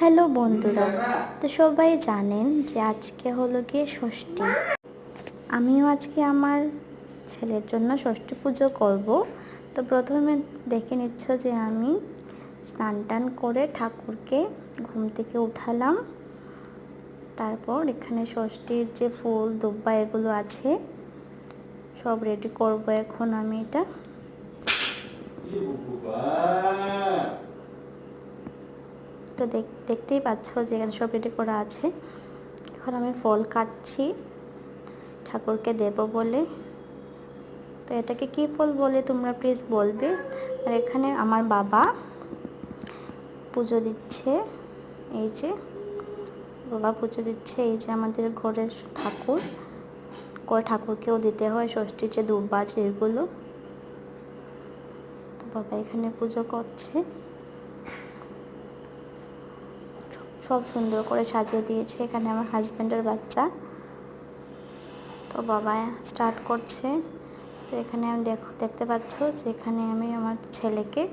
Hello বন্ধুরা, তো সবাই জানেন যে আজকে হলো গিয়ে ষষ্ঠী। আমিও আজকে আমার ছেলের জন্য ষষ্ঠী পুজো করব। তো প্রথমে দেখে নিচ্ছ যে আমি স্নান টান করে ঠাকুরকে ঘুম থেকে উঠালাম। তারপর এখানে ষষ্ঠীর যে ফুল দুব্বা এগুলো আছে সব রেডি করব এখন আমি এটা। তো দেখতেই পাচ্ছ যে এখানে সব রেডি করা আছে। এখন আমি ফল কাটছি ঠাকুরকে দেব বলে। তো এটাকে কি ফল বলে তোমরা প্লিজ বলবে। আর এখানে আমার বাবা পুজো দিচ্ছে, এই যে বাবা পুজো দিচ্ছে। এই যে আমাদের ঘরের ঠাকুর, ঠাকুরকেও দিতে হয় ষষ্ঠীর যে দুব্বা আছে এগুলো। তো বাবা এখানে পুজো করছে, সব সুন্দর করে সাজিয়ে দিয়েছে। এখানে আমার হাজব্যান্ডের বাচ্চা। তো বাবা স্টার্ট করছে। তো এখানে আমি দেখতে পাচ্ছ যে এখানে আমি আমার ছেলেকে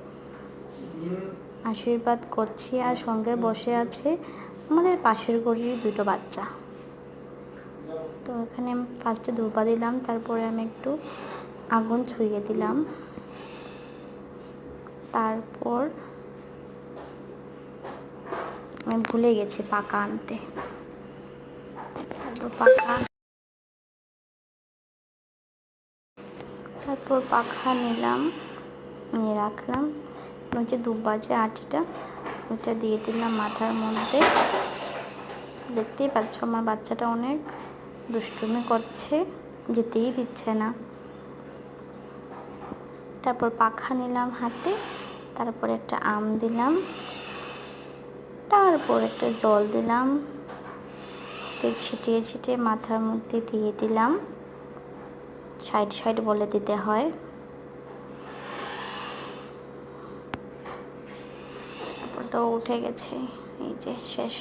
আশীর্বাদ করছি, আর সঙ্গে বসে আছে আমাদের পাশের ঘরের দুটো বাচ্চা। তো এখানে আমি ফার্স্টে দুব্বা দিলাম, তারপরে আমি একটু আগুন ছুঁয়ে দিলাম। তারপর আমি ভুলে গেছি পাকা আনতে। তারপর পাখা নিলাম, নিয়ে রাখলাম। ওই যে দুব্বার যে আটিটা ওইটা দিয়ে দিলাম মাথার মধ্যে। দেখতেই পাচ্ছ আমার বাচ্চাটা অনেক দুষ্টুমি করছে, যেতেই দিচ্ছে না। তারপর পাখা নিলাম হাতে, তারপর একটা আম দিলাম, তারপর একটা জল দিলাম, ছিটিয়ে ছিটিয়ে মাথার মধ্যে দিয়ে দিলাম। সাইড সাইড বলে দিতে হয়। তারপর তো উঠে গেছে, এই যে শেষ।